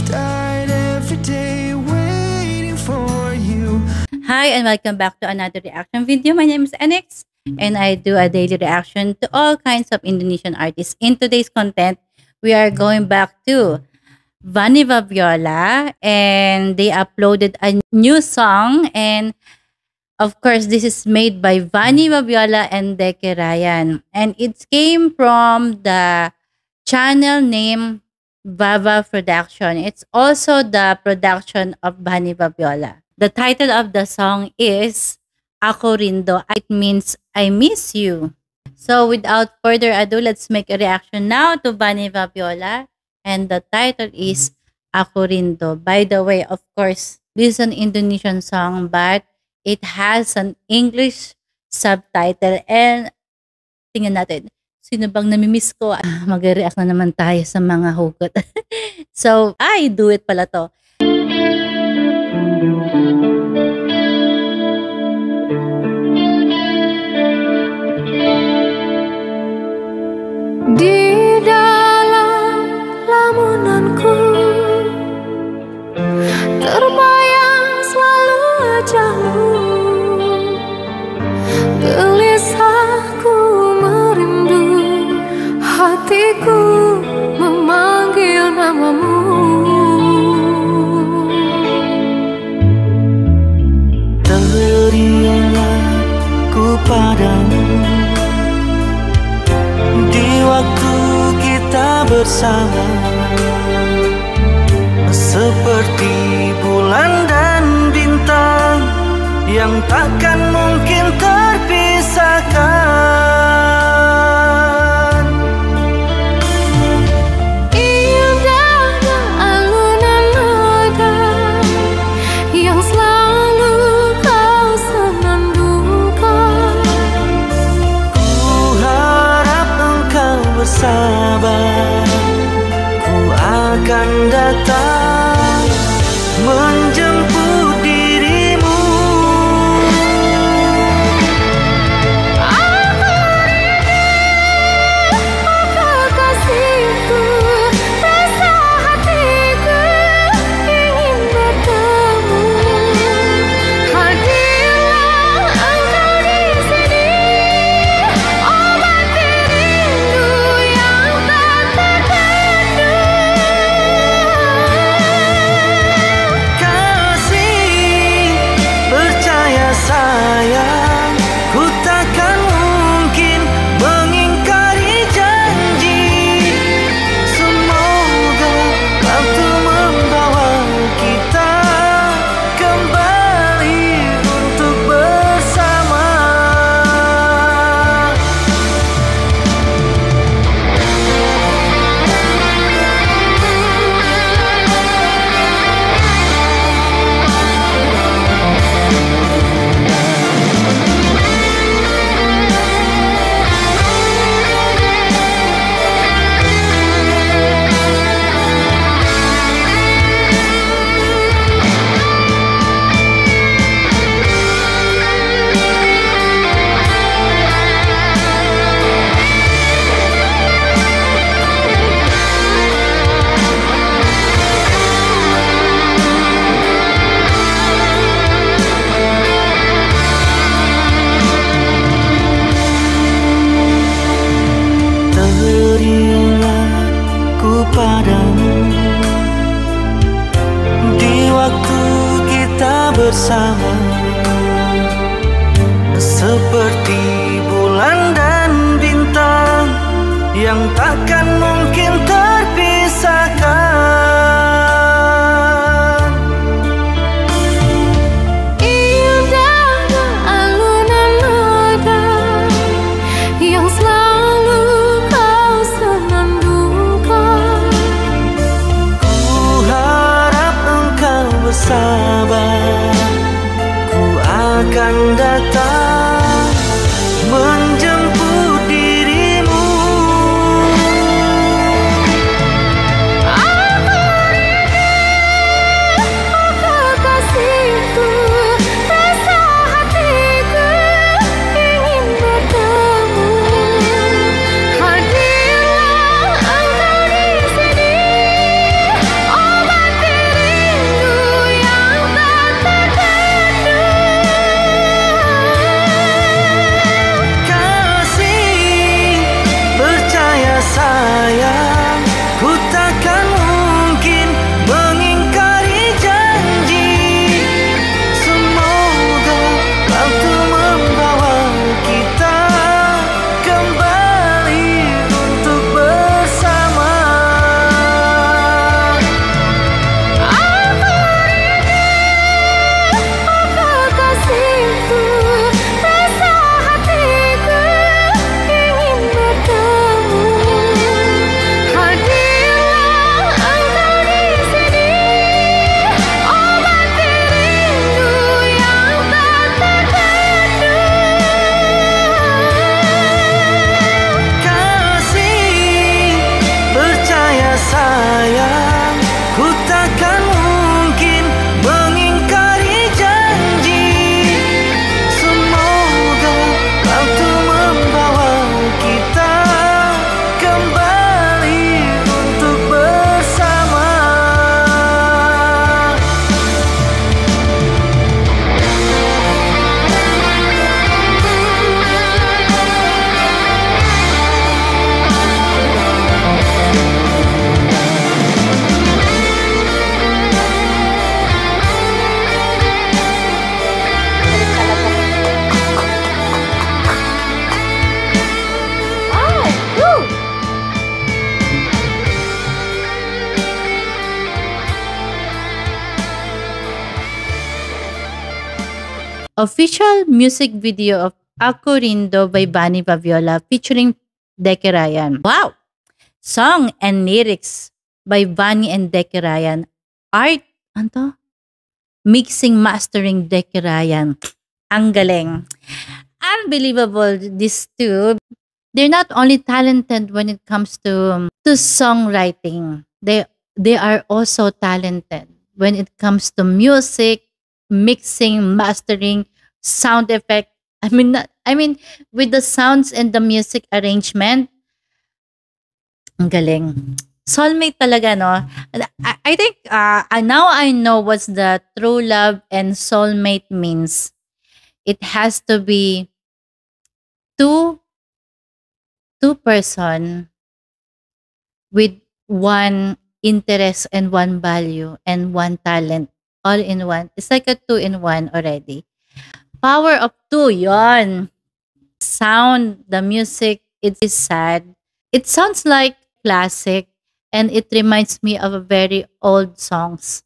died every day waiting for you. Hi and welcome back to another reaction video. My name is NX and I do a daily reaction to all kinds of Indonesian artists. In today's content, we are going back to Vanny Fabiola and they uploaded a new song, and of course this is made by Vanny Fabiola and Deke Ryan, and it came from the channel name Vava Production. It's also the production of Vanny Fabiola. The title of the song is Ako Rindo. It means I miss you. So without further ado, let's make a reaction now to Vanny Fabiola. And the title is Ako Rindo. By the way, of course, this is an Indonesian song, but it has an English subtitle. And tingnan natin, sino bang namimiss ko? Mag-react na naman tayo sa mga hugot. So, I do it pala to. Di dalam lamunanku terbayang selalu wajahmu, gelisahku merindu, hatiku memanggil namamu. Teringatku padamu di waktu kita bersama, seperti bulan dan bintang yang takkan mungkin terpisahkan. Indahnya alunan nada yang selalu kau senandungkan. Ku harap engkau bersabar, ku akan datang menjemput dirimu. Aku rindu, kekasihku, rasa hatiku ingin bertemu. Hadirlah engkau di sini, obati rindu yang tak terbendung. Kasih, percaya sayang, ku takkan mungkin mengingkari janji. Semoga waktu membawa kita kembali untuk bersama. Teringatku padamu di waktu kita bersama, seperti bulan dan bintang yang takkan mungkin terpisahkan. Indahnya alunan nada yang selalu kau senandungkan. Ku harap engkau bersabar, ku akan datang menjemput dirimu. official music video of Ako Rindo by Bunny Paviola featuring Deke Ryan. Wow! Song and lyrics by Bunny and Deke Ryan. Art, ano to? Mixing, mastering Deke Ryan. Ang galing. Unbelievable, these two. They're not only talented when it comes to songwriting. They are also talented when it comes to music, mixing, mastering, sound effect. I mean with the sounds and the music arrangement, ang galing. Soulmate talaga, no? I think now I know what's the true love and soulmate means. It has to be two two person with one interest and one value and one talent all in one. It's like a two in one already. Power of two, yon. Sound, the music, it is sad. It sounds like classic and it reminds me of a very old songs.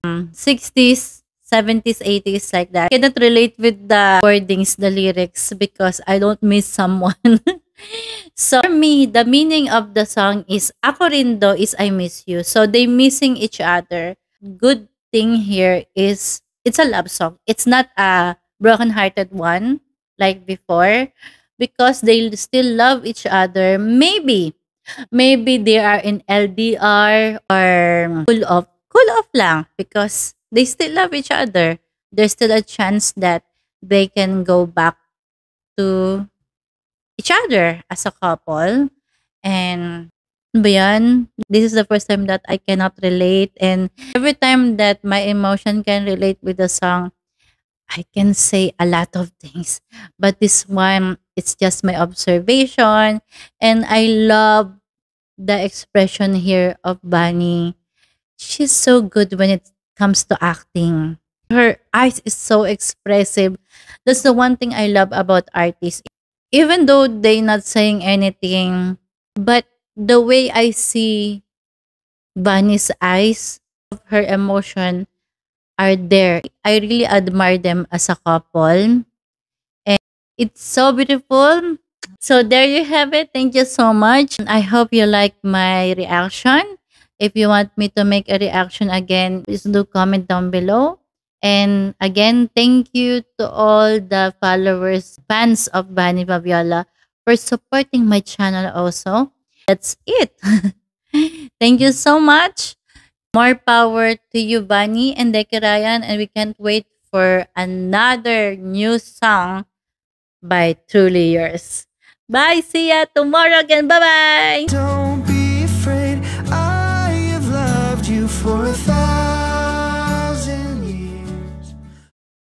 60s, 70s, 80s, like that. I cannot relate with the wordings, the lyrics, because I don't miss someone. So for me, the meaning of the song is Ako Rindo is I miss you. So they missing each other. Good thing here is it's a love song. It's not a broken-hearted one like before because they still love each other. Maybe they are in LDR or cool off lang because they still love each other. There's still a chance that they can go back to each other as a couple. And ano ba yan? This is the first time that I cannot relate. And every time that my emotion can relate with the song, I can say a lot of things. But this one, it's just my observation. And I love the expression here of Bunny. She's so good when it comes to acting. Her eyes is so expressive. That's the one thing I love about artists. Even though they not saying anything, but the way I see Bunny's eyes, her emotion are there. I really admire them as a couple. And it's so beautiful. So there you have it. Thank you so much. I hope you like my reaction. If you want me to make a reaction again, please do comment down below. And again, thank you to all the followers, fans of Bunny Paviola for supporting my channel also. That's it. Thank you so much. More power to you, Bunny and Deke Ryan. And we can't wait for another new song by Truly Yours. Bye. See ya tomorrow again. Bye-bye. Don't be afraid, I have loved you for 1,000